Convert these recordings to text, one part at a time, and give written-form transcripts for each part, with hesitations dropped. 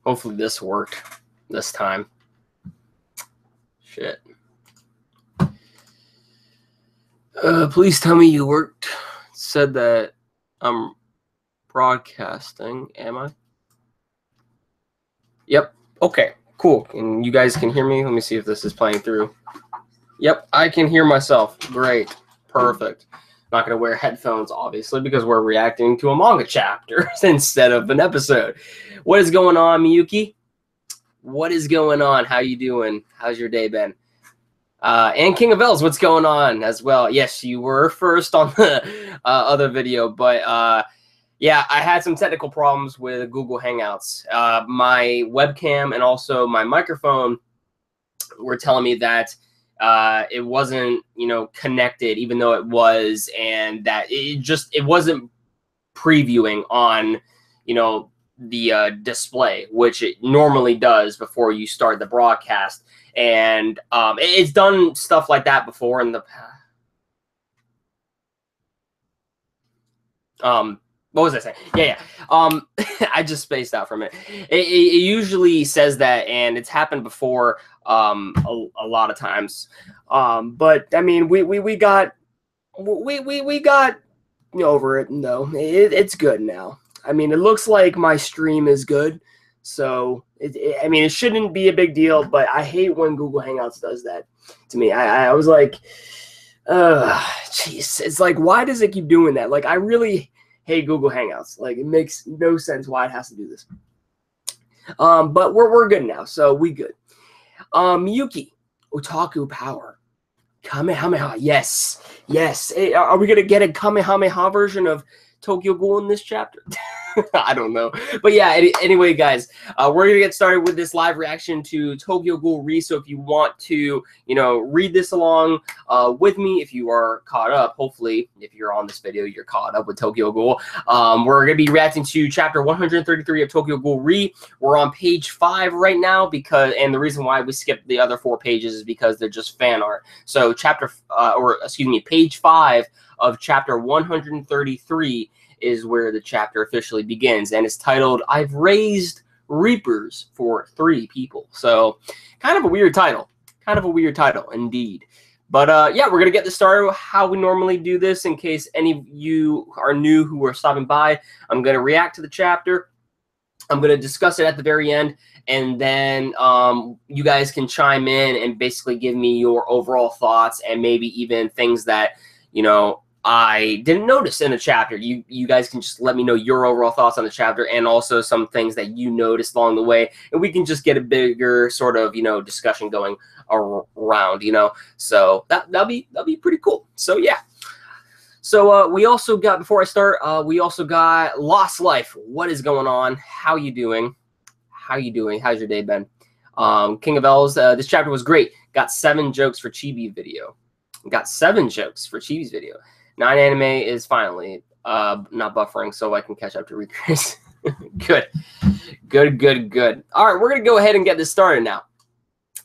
Hopefully this worked this time. Shit. Please tell me you worked. It said that I'm broadcasting. Am I? Yep. Okay. Cool. And you guys can hear me? Let me see if this is playing through. Yep. I can hear myself. Great. Perfect. Not going to wear headphones, obviously, because we're reacting to a manga chapter instead of an episode. What is going on, Miyuki? What is going on? How you doing? How's your day been? And King of Elves, what's going on as well? Yes, you were first on the other video, but yeah, I had some technical problems with Google Hangouts. My webcam and also my microphone were telling me that it wasn't, connected, even though it was, and that it wasn't previewing on, the display, which it normally does before you start the broadcast. And it's done stuff like that before in the past. What was I saying? Yeah. I just spaced out for a minute. It usually says that, and it's happened before a lot of times. But I mean, we got over it. No, it's good now. I mean, it looks like my stream is good, so I mean, it shouldn't be a big deal. But I hate when Google Hangouts does that to me. I was like, jeez, it's like, why does it keep doing that? Like, I really hate Google Hangouts. Like, it makes no sense why it has to do this. But we're good now, so we good. Miyuki, Otaku Power, Kamehameha. Yes. Hey, are we gonna get a Kamehameha version of Tokyo Ghoul in this chapter? I don't know. But yeah, anyway, guys, we're going to get started with this live reaction to Tokyo Ghoul Re. So if you want to, read this along with me, if you are caught up, hopefully, if you're on this video, you're caught up with Tokyo Ghoul. We're going to be reacting to chapter 133 of Tokyo Ghoul Re. We're on page 5 right now and the reason why we skipped the other 4 pages is because they're just fan art. So page 5 of chapter 133 is where the chapter officially begins, and it's titled "I've Raised Reapers for 3 People." So kind of a weird title indeed. But yeah, we're gonna get this started how we normally do this. In case any of you are new who are stopping by, I'm gonna react to the chapter, I'm gonna discuss it at the very end, and then you guys can chime in and basically give me your overall thoughts, and maybe even things that I didn't notice in a chapter. You guys can just let me know your overall thoughts on the chapter, and also some things that you noticed along the way, and we can just get a bigger sort of discussion going around. So that'll be pretty cool. So yeah. So we also got, before I start, we also got Lost Life. What is going on? How you doing? How's your day been? King of Elves. This chapter was great. Got 7 jokes for Chibi video. Got 7 jokes for Chibi's video. 9 anime is finally not buffering, so I can catch up to readers. Good. All right, we're going to go ahead and get this started now.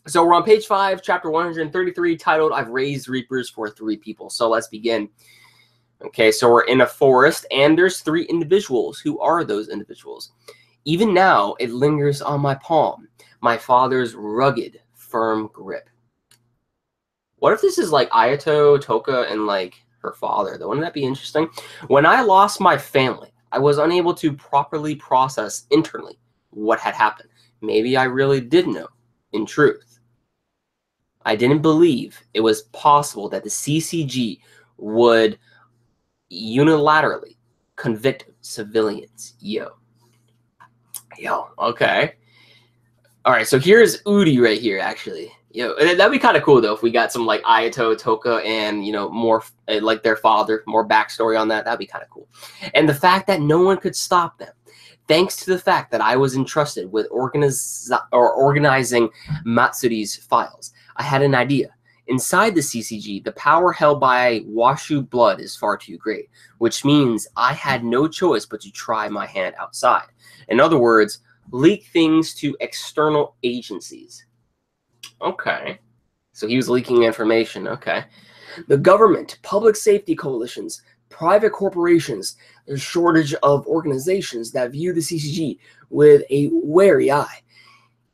So we're on page 5, chapter 133, titled "I've Raised Reapers for 3 People." So let's begin. Okay, so we're in a forest, and there's 3 individuals. Who are those individuals? Even now, it lingers on my palm, my father's rugged, firm grip. What if this is like Ayato, Toka, and like her father, though? Wouldn't that be interesting? When I lost my family, I was unable to properly process internally what had happened. Maybe I really did know, in truth. I didn't believe it was possible that the CCG would unilaterally convict civilians. Yo, okay. All right, so here's Udi right here, actually. That'd be kind of cool, though, if we got some, like, Ayato, Toka, and, more, like, their father, more backstory on that. That'd be kind of cool. And the fact that no one could stop them, thanks to the fact that I was entrusted with organizing Matsuri's files. I had an idea. Inside the CCG, the power held by Washu blood is far too great, which means I had no choice but to try my hand outside. In other words, leak things to external agencies. Okay. So he was leaking information. Okay. The government, public safety coalitions, private corporations, there's a shortage of organizations that view the CCG with a wary eye.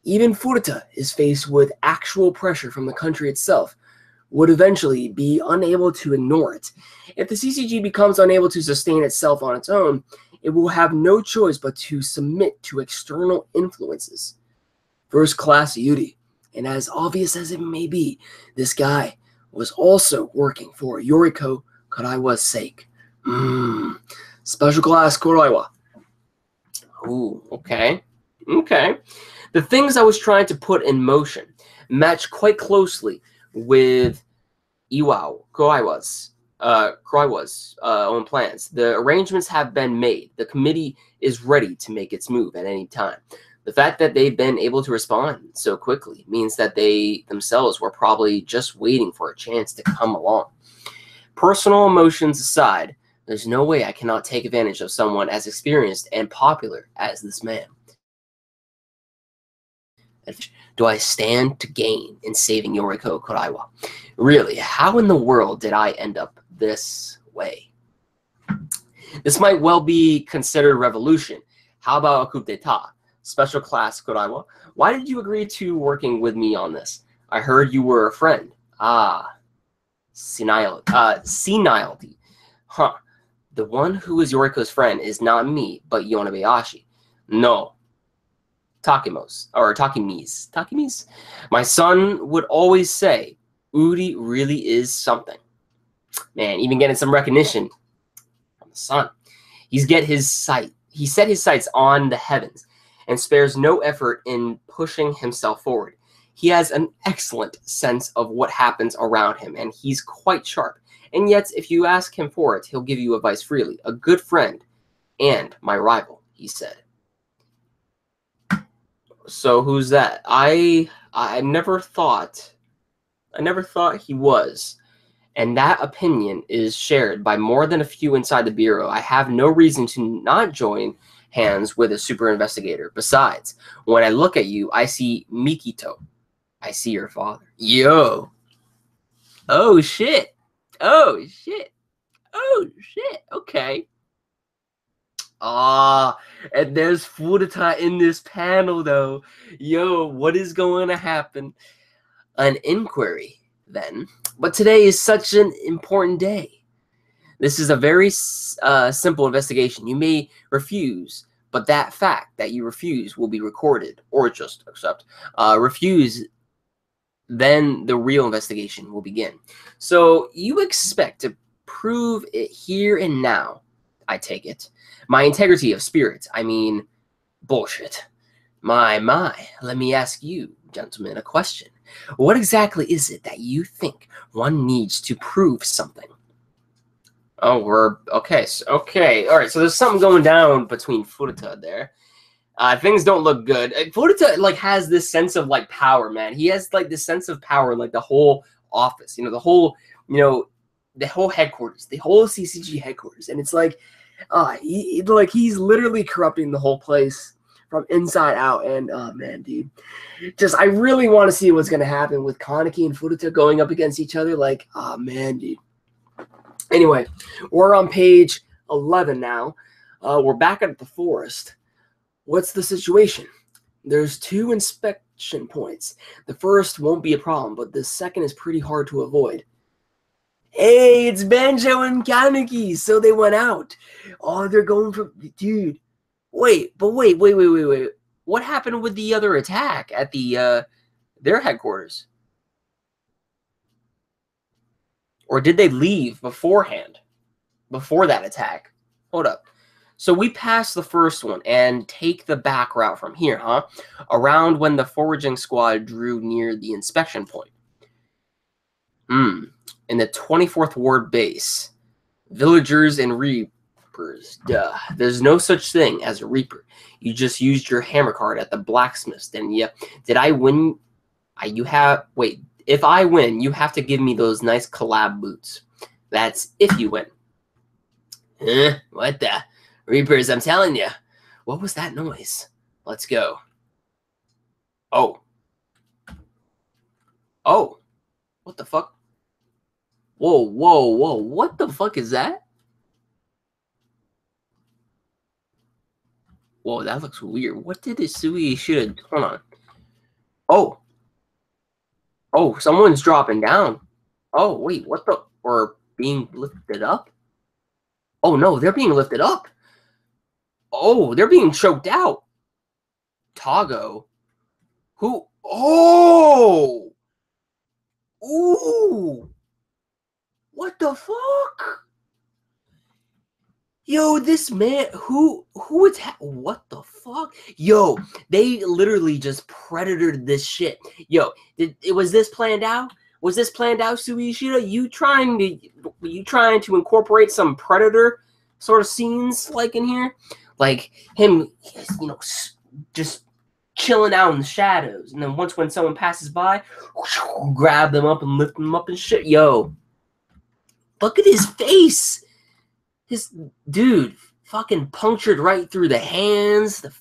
Even Furuta is faced with actual pressure from the country itself, would eventually be unable to ignore it. If the CCG becomes unable to sustain itself on its own, it will have no choice but to submit to external influences. First class Yuri, and as obvious as it may be, this guy was also working for Yoriko Kuraiwa's sake. Special class Kuraiwa. Ooh, okay. Okay. The things I was trying to put in motion match quite closely with Kuraiwa's own plans. The arrangements have been made. The committee is ready to make its move at any time. The fact that they've been able to respond so quickly means that they themselves were probably just waiting for a chance to come along. Personal emotions aside, there's no way I cannot take advantage of someone as experienced and popular as this man. Do I stand to gain in saving Yoriko Kuraiwa? Really, how in the world did I end up this way? This might well be considered revolution. How about a coup d'etat? Special class Kuraiwa, why did you agree to working with me on this? I heard you were a friend. Senility. Huh. The one who is Yoriko's friend is not me, but Yonebayashi. No. Takimis. My son would always say, Uri really is something. Man, even getting some recognition from the son. He set his sights on the heavens and spares no effort in pushing himself forward. He has an excellent sense of what happens around him, and he's quite sharp. And yet, if you ask him for it, he'll give you advice freely. A good friend and my rival, he said. So who's that? I never thought he was. And that opinion is shared by more than a few inside the Bureau. I have no reason to not join hands with a super investigator. Besides, when I look at you, I see Mikito. I see your father. Yo. Oh, shit. Oh, shit. Oh, shit. Okay. And there's Furuta in this panel, though. Yo, what is going to happen? An inquiry, then. But today is such an important day. This is a very simple investigation. You may refuse, but that fact that you refuse will be recorded, or just accept. Refuse, then the real investigation will begin. So you expect to prove it here and now, I take it. My integrity of spirit, I mean, bullshit. My, let me ask you, gentlemen, a question. What exactly is it that you think one needs to prove something? Oh, we're okay. Okay, all right. So there's something going down between Furuta there. Things don't look good. Furuta has this sense of power, man. He has this sense of power in the whole office. The whole headquarters, the whole CCG headquarters, and it's he's literally corrupting the whole place from inside out. And man, dude, I really want to see what's gonna happen with Kaneki and Furuta going up against each other. Man, dude. Anyway, we're on page 11 now. We're back at the forest. What's the situation? There's 2 inspection points. The first won't be a problem, but the second is pretty hard to avoid. Hey, it's Banjo and Kaneki. So they went out. Oh, they're going for... Dude. Wait. What happened with the other attack at their headquarters? Or did they leave beforehand? Before that attack? Hold up. So we pass the first one and take the back route from here, huh? Around when the foraging squad drew near the inspection point. In the 24th Ward base. Villagers and reapers. Duh. There's no such thing as a reaper. You just used your hammer card at the blacksmith's, didn't you? Did I win? If I win, you have to give me those nice collab boots. That's if you win. What the? Reapers, I'm telling you. What was that noise? Let's go. Oh. What the fuck? Whoa. What the fuck is that? Whoa, that looks weird. What did this Sui should? Hold on. Oh. Oh, someone's dropping down. Oh, wait, what the? Or being lifted up? Oh, no, they're being lifted up. Oh, they're being choked out. Tago. Who? Oh! Ooh! What the fuck? Yo, this man, who what the fuck? Yo, they literally just predatored this shit. Yo, was this planned out? Was this planned out, Sui Ishida? You trying to incorporate some predator sort of scenes like in here? Like him, just chilling out in the shadows. And then when someone passes by, grab them up and lift them up and shit. Yo, look at his face. His dude fucking punctured right through the hands, the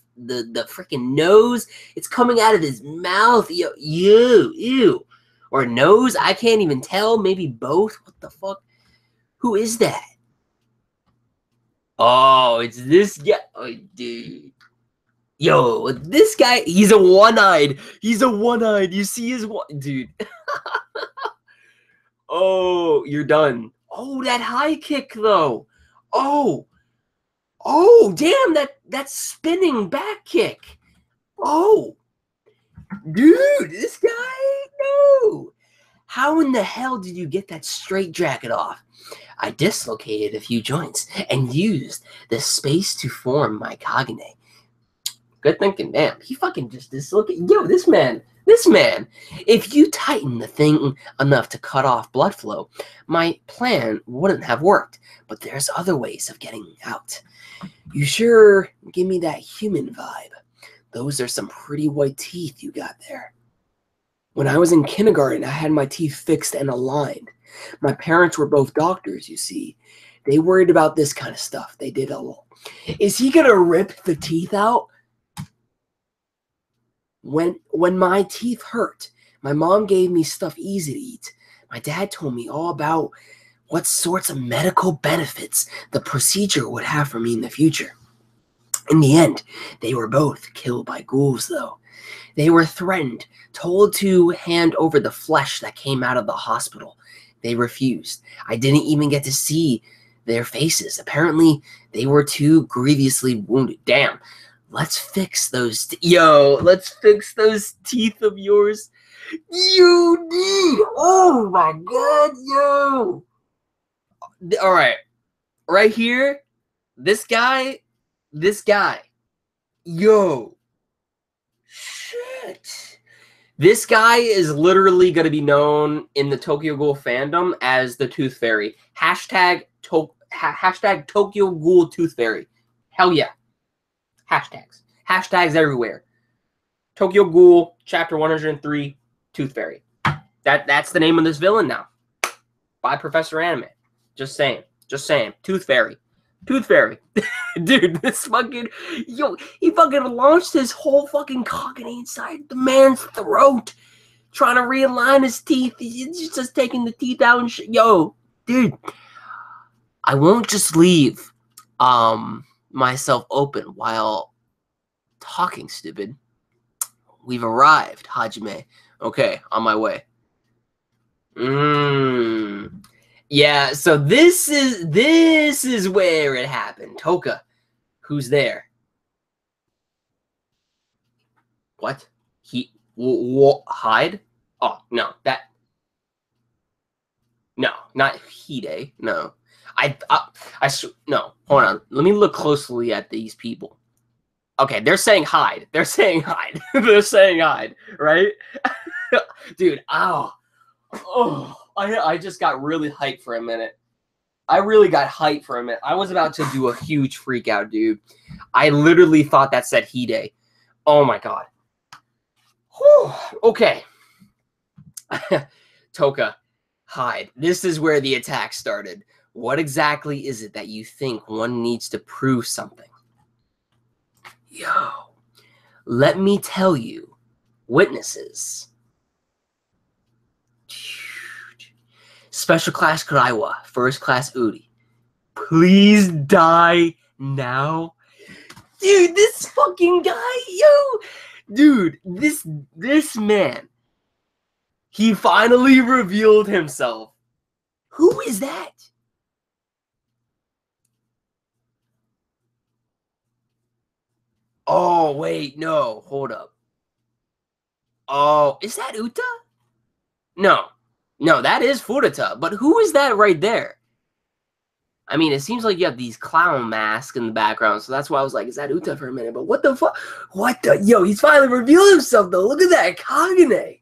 freaking nose. It's coming out of his mouth. Yo, ew. Or nose, I can't even tell. Maybe both. What the fuck? Who is that? Oh, it's this guy. Oh, dude. Yo, this guy, he's a one-eyed. You see his one, dude. Oh, you're done. Oh, that high kick though. Oh, damn, that spinning back kick. Oh, dude, this guy, no. How in the hell did you get that straight jacket off? I dislocated a few joints and used the space to form my Kagane. Good thinking, damn. He fucking just dislocated. Yo, this man. If you tighten the thing enough to cut off blood flow, my plan wouldn't have worked. But there's other ways of getting out. You sure give me that human vibe. Those are some pretty white teeth you got there. When I was in kindergarten, I had my teeth fixed and aligned. My parents were both doctors, you see. They worried about this kind of stuff. They did a lot. Is he gonna rip the teeth out? When my teeth hurt, my mom gave me stuff easy to eat. My dad told me all about what sorts of medical benefits the procedure would have for me in the future. In the end, they were both killed by ghouls, though. They were threatened, told to hand over the flesh that came out of the hospital. They refused. I didn't even get to see their faces. Apparently, they were too grievously wounded. Damn. Let's fix those. Let's fix those teeth of yours. You need. Oh my god, yo. All right. Right here. This guy. Yo. Shit. This guy is literally going to be known in the Tokyo Ghoul fandom as the Tooth Fairy. Hashtag Tokyo Ghoul Tooth Fairy. Hell yeah. Hashtags everywhere. Tokyo Ghoul, chapter 103, Tooth Fairy. That's the name of this villain now. By Professor Anime. Just saying. Tooth Fairy. Dude, this fucking... Yo, he fucking launched his whole fucking Kagane inside the man's throat. Trying to realign his teeth. He's just taking the teeth out and shit. Yo, dude. I won't just leave myself open while talking, stupid. We've arrived, Hajime. Okay, on my way. Yeah, so this is where it happened. Toka, who's there? What? Hide? Oh, no, no, not Hide. No. No, hold on. Let me look closely at these people. Okay, they're saying hide. They're saying hide, right? Dude, ow. Oh, I just got really hyped for a minute. I was about to do a huge freak out, dude. I literally thought that said Hide. Oh my god. Whew. Okay. Toka, hide. This is where the attack started. What exactly is it that you think one needs to prove something? Yo, let me tell you, witnesses. Special Class Kuraiwa, First Class Uri. Please die now. Dude, this fucking guy, yo. Dude, this man. He finally revealed himself. Who is that? Oh, wait, no. Hold up. Oh, is that Uta? No. No, that is Furuta. But who is that right there? I mean, it seems like you have these clown masks in the background, so that's why I was like, is that Uta for a minute? But what the fuck? What the? Yo, he's finally revealed himself, though. Look at that Kagane.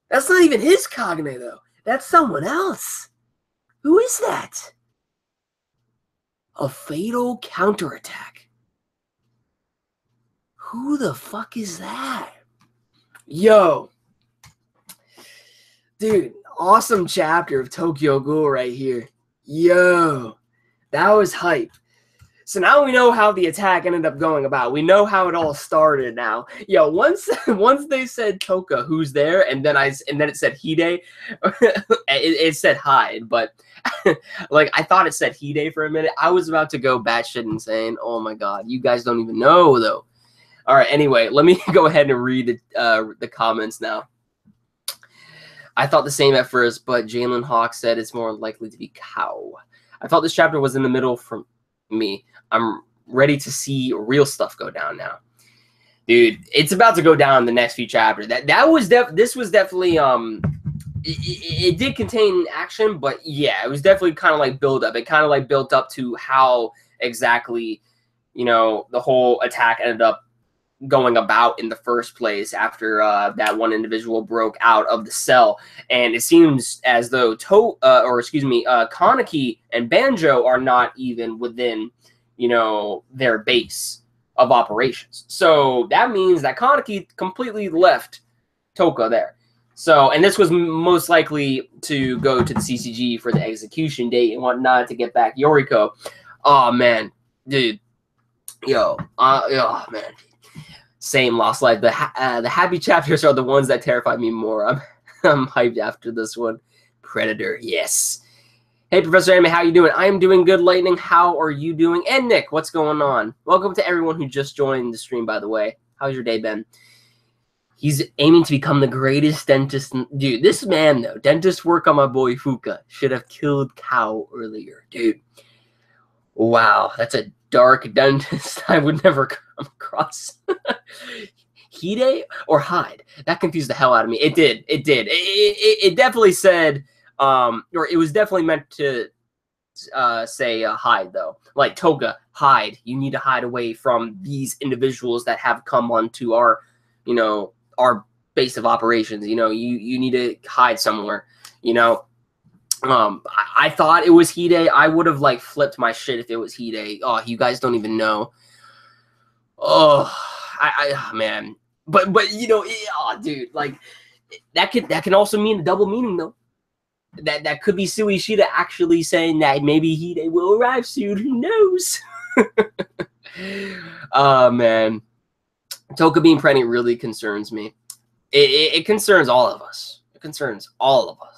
That's not even his Kagane, though. That's someone else. Who is that? A fatal counterattack. Who the fuck is that? Yo. Dude, awesome chapter of Tokyo Ghoul right here. Yo. That was hype. So now we know how the attack ended up going about. We know how it all started now. Yo, once they said Toka, who's there, and then it said Hide, it said hide, but like I thought it said Hide for a minute. I was about to go batshit insane. Oh my god, you guys don't even know though. All right, anyway, let me go ahead and read the comments now. I thought the same at first, but Jalen Hawk said it's more likely to be cow. I felt this chapter was in the middle for me. I'm ready to see real stuff go down now. Dude, it's about to go down in the next few chapters. This was definitely it did contain action, but yeah, it was definitely kind of like build up. It kind of like built up to how exactly, you know, the whole attack ended up going about in the first place after that one individual broke out of the cell. And it seems as though Kaneki and Banjo are not even within, you know, their base of operations. So that means that Kaneki completely left Toka there. So, and this was most likely to go to the CCG for the execution date and whatnot to get back Yoriko. Oh man, dude, oh man. Same, Lost Life. The happy chapters are the ones that terrify me more. I'm hyped after this one. Predator, yes. Hey, Professor Anime, how you doing? I am doing good, Lightning. How are you doing? And Nick, what's going on? Welcome to everyone who just joined the stream, by the way. How's your day been? He's aiming to become the greatest dentist. Dude, this man, though, dentist work on my boy Fuka. Should have killed Cow earlier. Dude, wow, that's a dark dentist I would never come across. Hide or hide? That confused the hell out of me. It did. It definitely said, or it was definitely meant to say hide, though. Like, Toga, hide. You need to hide away from these individuals that have come onto our, you know, our base of operations. You know, you need to hide somewhere, you know. I thought it was Hide. I would have like flipped my shit if it was Hide. Oh, you guys don't even know. Oh, man. But you know, oh, dude, like that can also mean a double meaning though. That could be Sui Ishida actually saying that maybe Hide will arrive soon. Who knows? Oh man, Toka being pregnant really concerns me. It concerns all of us. It concerns all of us.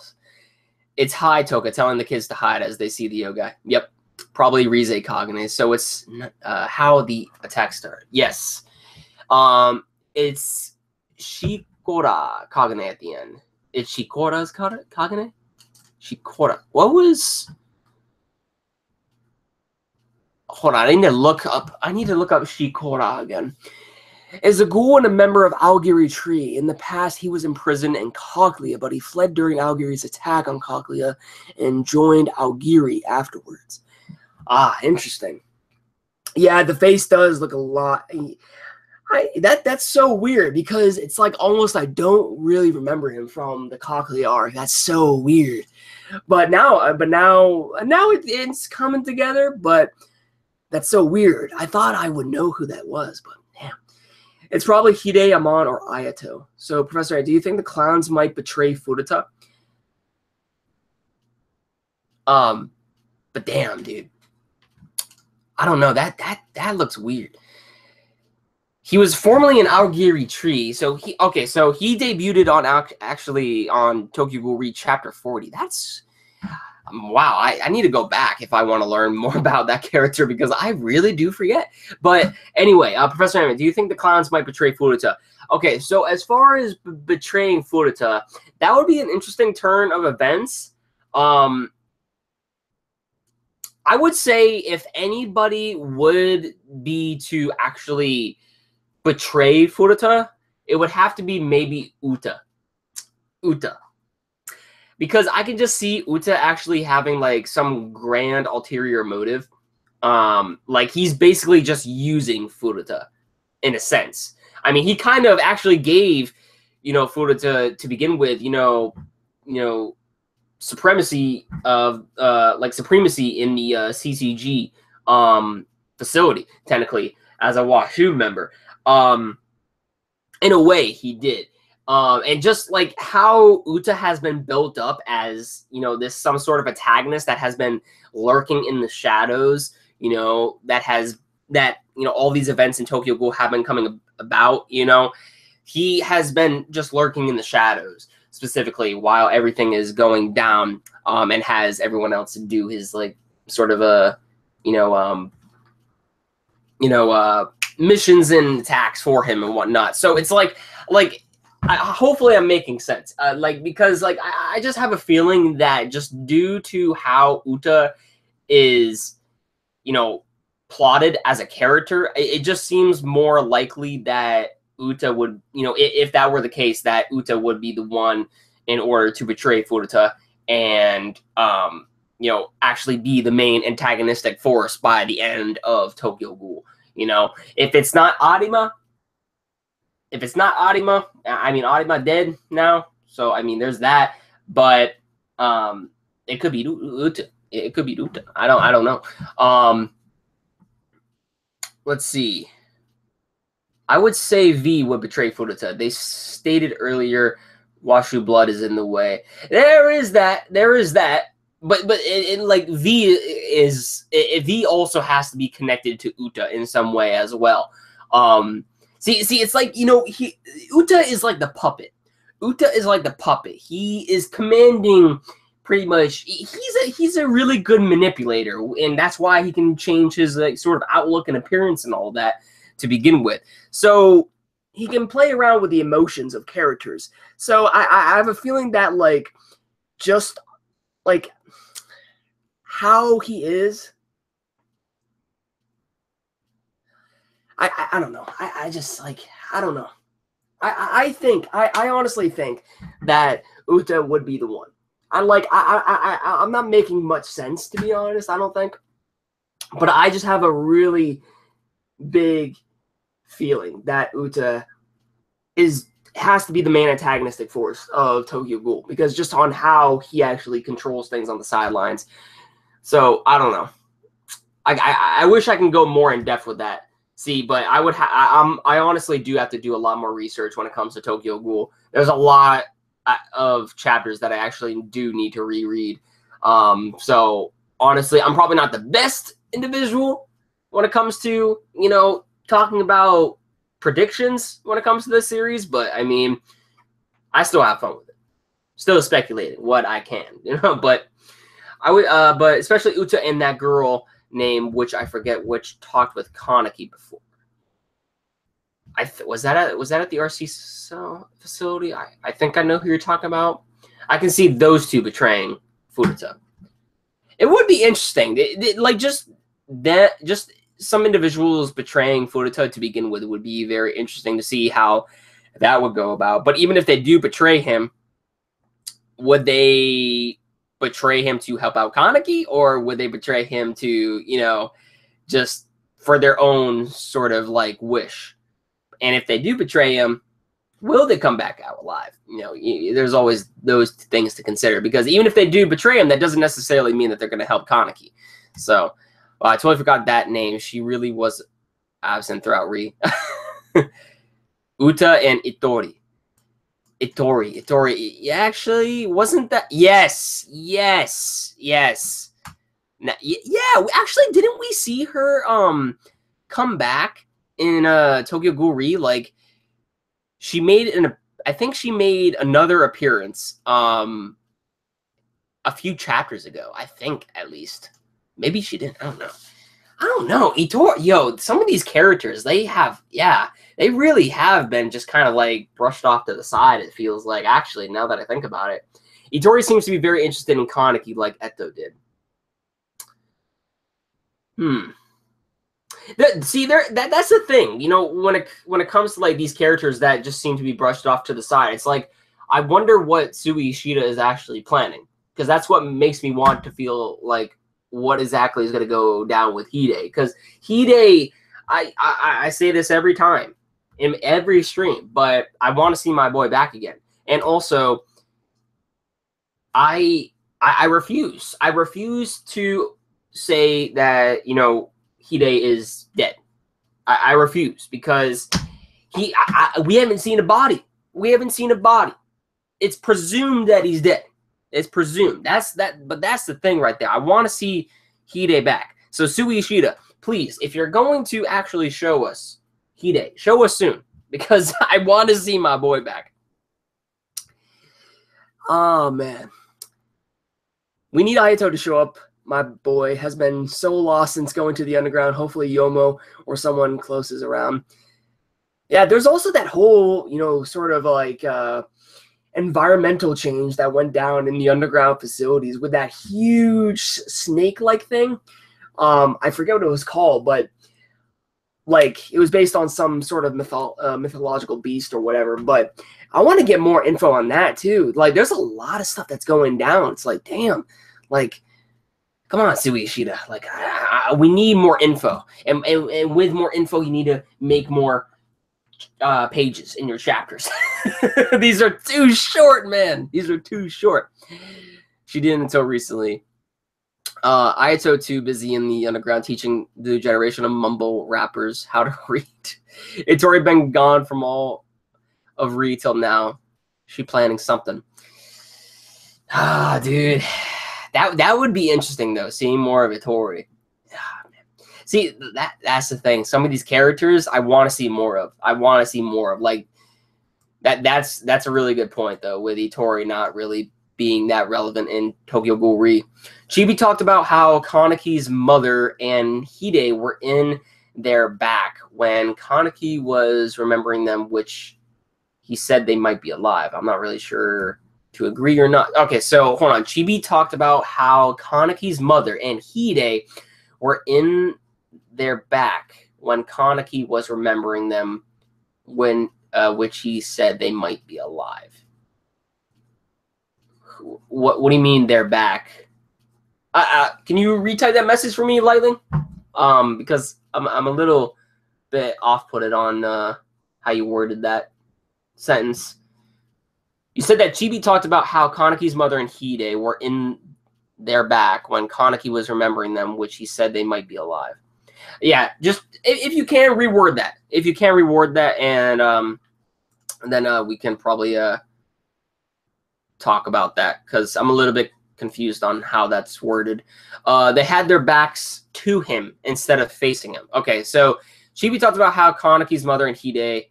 It's hide Toka telling the kids to hide as they see the yoga. Yep, probably Rize Kagane. So it's how the attack started. Yes, it's Shikora Kagane at the end. It's Shikora's Kagane. Shikora. What was? Hold on, I need to look up Shikora again. Is a ghoul and a member of Aogiri Tree. In the past, he was imprisoned in Coglia, but he fled during Aogiri's attack on Coglia and joined Aogiri afterwards. Ah, interesting. Yeah, the face does look a lot. That's so weird because it's like almost I don't really remember him from the Coglia arc. That's so weird. But now it's coming together. But that's so weird. I thought I would know who that was, but damn. It's probably Hide, Amon, or Ayato. So, Professor, do you think the clowns might betray Furuta? But damn, dude. I don't know. That looks weird. He was formerly an Aogiri Tree. So he debuted on actually on Tokyo Ghoul Read Chapter 40. Wow, I need to go back if I want to learn more about that character because I really do forget. But anyway, Professor Hammond, do you think the clowns might betray Furuta? Okay, so as far as betraying Furuta, that would be an interesting turn of events. I would say if anybody would be to actually betray Furuta, it would have to be maybe Uta. Because I can just see Uta actually having like some grand ulterior motive. Like he's basically just using Furuta in a sense. I mean, he kind of actually gave, Furuta to begin with, supremacy of supremacy in the CCG facility, technically, as a Washu member. In a way, he did. And just like how Uta has been built up as, this some sort of antagonist that has been lurking in the shadows, that all these events in Tokyo Ghoul have been coming about, he has been just lurking in the shadows, specifically while everything is going down, and has everyone else to do his like sort of a, missions and attacks for him and whatnot. So it's like hopefully I'm making sense. Because I just have a feeling that just due to how Uta is, plotted as a character, it just seems more likely that Uta would, if that were the case, that Uta would be the one in order to betray Furuta and, actually be the main antagonistic force by the end of Tokyo Ghoul. If it's not Arima, I mean, Arima dead now, so I mean, there's that. But it could be Uta. It could be Uta. I don't know. Let's see. I would say V would betray Furuta. They stated earlier, Washu blood is in the way. There is that. But like V also has to be connected to Uta in some way as well. See, it's like, Uta is like the puppet. He is commanding pretty much. He's a really good manipulator, and that's why he can change his like sort of outlook and appearance and all that to begin with. So he can play around with the emotions of characters. So I have a feeling that like just like how he is, I don't know. I just like, I don't know. I honestly think that Uta would be the one. I'm not making much sense, to be honest, I don't think. But I just have a really big feeling that Uta has to be the main antagonistic force of Tokyo Ghoul, because just on how he actually controls things on the sidelines. So I don't know. I wish I can go more in depth with that. See, but I honestly do have to do a lot more research when it comes to Tokyo Ghoul. There's a lot of chapters that I actually do need to reread. So honestly, I'm probably not the best individual when it comes to, talking about predictions when it comes to this series, but I mean, I still have fun with it. Still speculating what I can, but I would, but especially Uta and that girl name, which I forget, which talked with Kaneki before. Was that at the RC facility? I think I know who you're talking about. I can see those two betraying Furuta. It would be interesting, like just some individuals betraying Furuta to begin with. It would be very interesting to see how that would go about. But even if they do betray him, would they betray him to help out Kaneki, or would they betray him to, just for their own sort of like wish? And if they do betray him, will they come back out alive? There's always those things to consider, because even if they do betray him, that doesn't necessarily mean that they're going to help Kaneki. So I totally forgot that name. She really was absent throughout Re. Uta and Itori. Actually, wasn't that? Yes. Now, yeah. Actually, didn't we see her come back in Tokyo Ghoul Re? Like, I think she made another appearance a few chapters ago, I think, at least. Maybe she didn't. I don't know. I don't know. Ittori, yo, some of these characters, they really have been just kind of like brushed off to the side, it feels like, actually, now that I think about it. Ittori seems to be very interested in Kaneki like Eto did. That's the thing, you know, when it comes to like these characters that just seem to be brushed off to the side, it's like, I wonder what Sui Ishida is actually planning, because that's what makes me want to feel like what exactly is going to go down with Hide. Because Hide, I say this every time in every stream, but I want to see my boy back again. And also, I refuse. I refuse to say that, you know, Hide is dead. I refuse, because we haven't seen a body. We haven't seen a body. It's presumed that he's dead. It's presumed. But that's the thing right there. I want to see Hide back. So Sui Ishida, please, if you're going to actually show us Hide, show us soon, because I want to see my boy back. Oh man, we need Ayato to show up. My boy has been so lost since going to the underground. Hopefully Yomo or someone close is around. Yeah, there's also that whole, you know, sort of like environmental change that went down in the underground facilities with that huge snake-like thing. I forget what it was called, but like it was based on some sort of mythological beast or whatever. But I want to get more info on that too. Like, there's a lot of stuff that's going down. It's like, damn, like, come on, Sui Ishida. Like, we need more info, and with more info, you need to make more pages in your chapters. These are too short, man. These are too short. She didn't until recently. Ayato too busy in the underground teaching the generation of mumble rappers how to read. It's already been gone from all of Re till now. She planning something. Ah, dude. That would be interesting though, seeing more of Ittori. See, that's the thing. Some of these characters I want to see more of. I want to see more of. Like that's a really good point though, with Ittori not really being that relevant in Tokyo Ghoul Re. Chibi talked about how Kaneki's mother and Hide were in their back when Kaneki was remembering them, which he said they might be alive. I'm not really sure to agree or not. Okay, so hold on. Chibi talked about how Kaneki's mother and Hide were in their back when Kaneki was remembering them, when which he said they might be alive. What do you mean they're back? Can you retype that message for me, Lightling? Because I'm a little bit off-putted on how you worded that sentence. You said that Chibi talked about how Kaneki's mother and Hide were in their back when Kaneki was remembering them, which he said they might be alive. Yeah, just if you can reword that. If you can reword that, and then we can probably talk about that, because I'm a little bit confused on how that's worded. They had their backs to him instead of facing him. Okay, so Chibi talked about how Kaneki's mother and Hide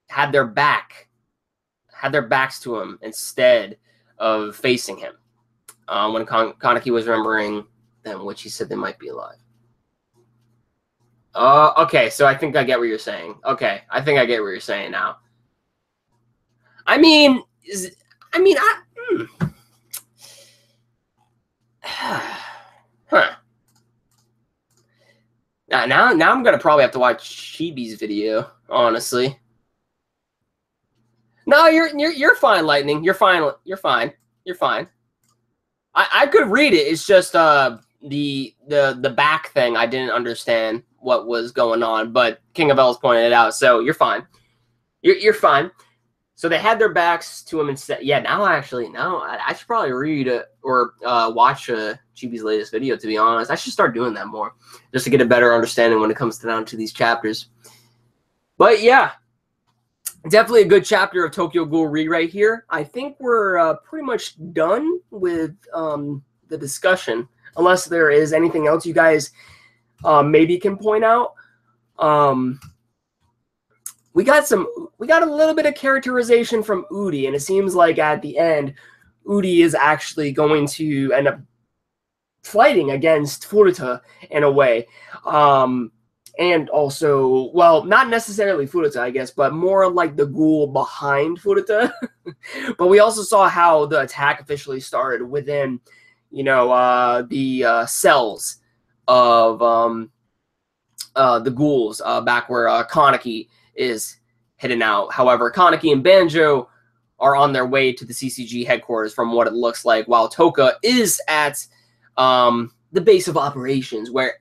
had their backs to him instead of facing him when Kaneki was remembering them, which he said they might be alive. Okay, so I think I get what you're saying. Okay, I think I get what you're saying now. I mean, huh. Now I'm gonna probably have to watch Chibi's video, honestly. No, you're fine, Lightning. You're fine. You're fine. You're fine. I could read it. It's just the back thing. I didn't understand what was going on, but King of L's pointed it out, so you're fine. You're fine. So they had their backs to him instead. Yeah, now I should probably read or watch Chibi's latest video, to be honest. I should start doing that more, just to get a better understanding when it comes down to these chapters. But yeah, definitely a good chapter of Tokyo Ghoul Re right here. I think we're pretty much done with the discussion, unless there is anything else you guys maybe can point out. We got a little bit of characterization from Udi, and it seems like at the end, Udi is actually going to end up fighting against Furuta in a way. And also, well, not necessarily Furuta, I guess, but more like the ghoul behind Furuta. But we also saw how the attack officially started within, the cells of the ghouls back where Kaneki is hidden out. However, Kaneki and Banjo are on their way to the CCG headquarters from what it looks like, while Toka is at the base of operations where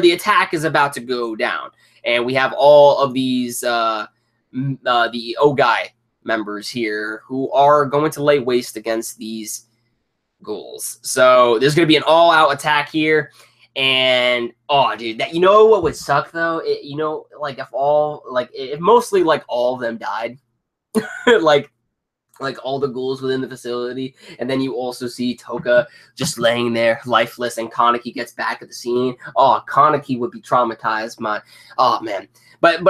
the attack is about to go down. And we have all of these the Ogai members here who are going to lay waste against these ghouls. So there's going to be an all-out attack here. And oh, dude, that what would suck though? If mostly like all of them died, like all the ghouls within the facility, and then you also see Toka just laying there lifeless, and Kaneki gets back at the scene. Oh, Kaneki would be traumatized. Oh man. But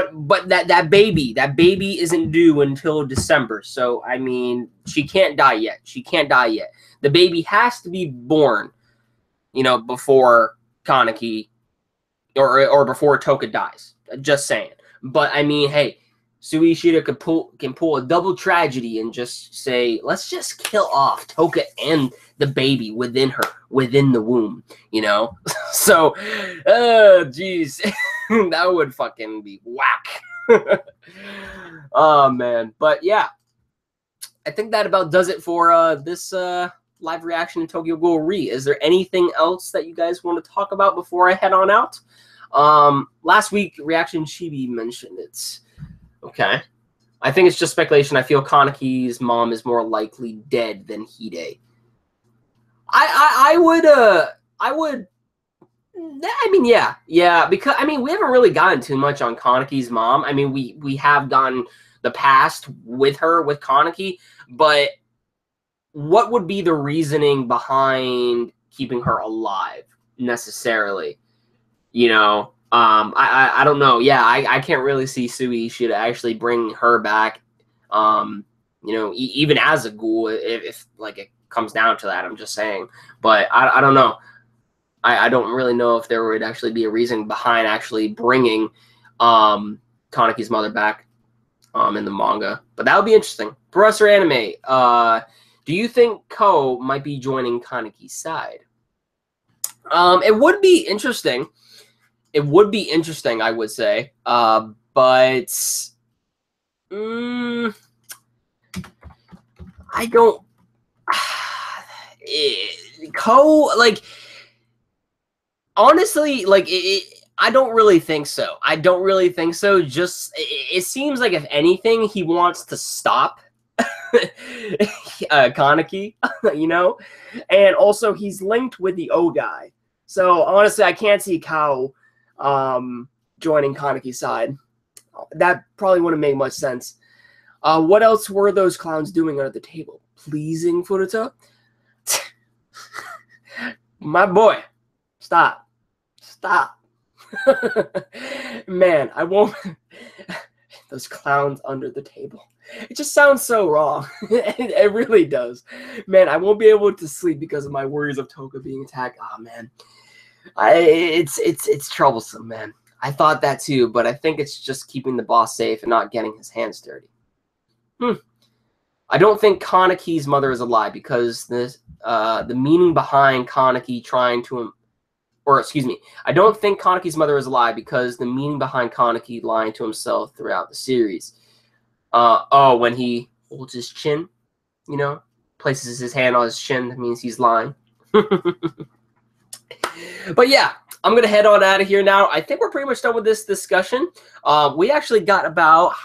that baby isn't due until December. So I mean, she can't die yet. The baby has to be born, before Kaneki or before Toka dies. Just saying. But I mean, hey, Sui Ishida can pull a double tragedy and just say, let's just kill off Toka and the baby within the womb, So, geez, that would fucking be whack. Oh, man. But, yeah, I think that about does it for this live reaction to Tokyo Ghoul Re. Is there anything else that you guys want to talk about before I head on out? Last week, Reaction Chibi mentioned it. Okay. I think it's just speculation. I feel Kaneki's mom is more likely dead than Hide. I mean, yeah, because I mean, we haven't really gotten too much on Kaneki's mom. I mean, we have gotten the past with her, with Kaneki, but what would be the reasoning behind keeping her alive necessarily? I don't know. Yeah, I can't really see Sui Ishida actually bring her back. Even as a ghoul, if like it comes down to that, I'm just saying. But I don't know. I don't really know if there would actually be a reason behind actually bringing Kaneki's mother back in the manga. But that would be interesting. Professor Anime, do you think Ko might be joining Kaneki's side? It would be interesting. It would be interesting, I would say. But I don't. Ko, like, honestly, like, I don't really think so. Just, it seems like, if anything, he wants to stop Kaneki, and also he's linked with the Ogai. So honestly, I can't see Kao joining Kaneki's side. That probably wouldn't make much sense. What else were those clowns doing under the table? Pleasing Furuta? My boy, stop. Man, I won't. Those clowns under the table. It just sounds so wrong. It really does. Man, I won't be able to sleep because of my worries of Toka being attacked. Oh man, it's troublesome, man. I thought that too, but I think it's just keeping the boss safe and not getting his hands dirty. I don't think Kaneki's mother is alive because the meaning behind Kaneki trying to, I don't think Kaneki's mother is alive because the meaning behind Kaneki lying to himself throughout the series. When he holds his chin, places his hand on his chin, that means he's lying. But yeah, I'm going to head on out of here now. I think we're pretty much done with this discussion. We actually got about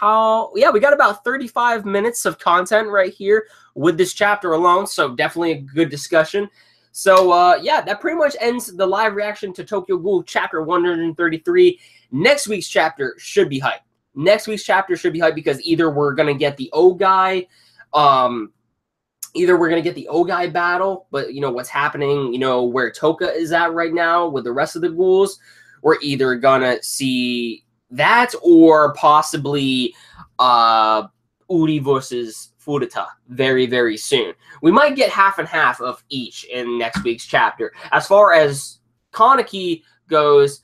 35 minutes of content right here with this chapter alone. So definitely a good discussion. So yeah, that pretty much ends the live reaction to Tokyo Ghoul chapter 133. Next week's chapter should be hype. Because either we're going to get the Ogai, battle, but what's happening, where Toka is at right now with the rest of the ghouls. We're either gonna see that or possibly Uri versus Furuta very, very soon. We might get half and half of each in next week's chapter. As far as Kaneki goes,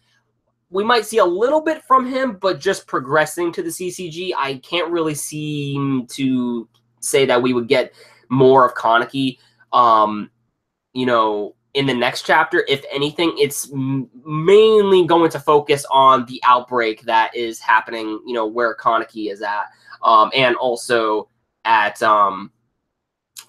we might see a little bit from him, but just progressing to the CCG, I can't really seem to say that we would get more of Kaneki, you know, in the next chapter. If anything, it's mainly going to focus on the outbreak that is happening, you know, where Kaneki is at, and also at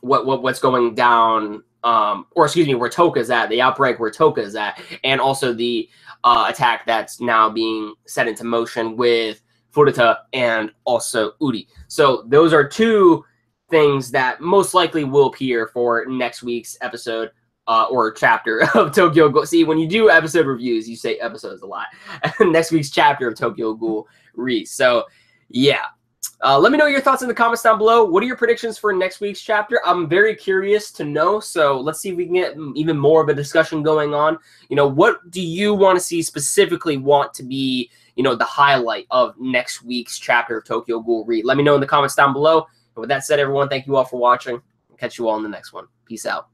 what's going down, or excuse me, where Toka's at, the outbreak where Toka's at, and also the attack that's now being set into motion with Furuta and also Uri. So those are two things that most likely will appear for next week's episode or chapter of Tokyo Ghoul. See, when you do episode reviews, you say episodes a lot. Next week's chapter of Tokyo Ghoul Re. So, yeah. Let me know your thoughts in the comments down below. What are your predictions for next week's chapter? I'm very curious to know. So let's see if we can get even more of a discussion going on. You know, what do you want to see specifically want to be, you know, the highlight of next week's chapter of Tokyo Ghoul Re? Let me know in the comments down below. And with that said, everyone, thank you all for watching. I'll catch you all in the next one. Peace out.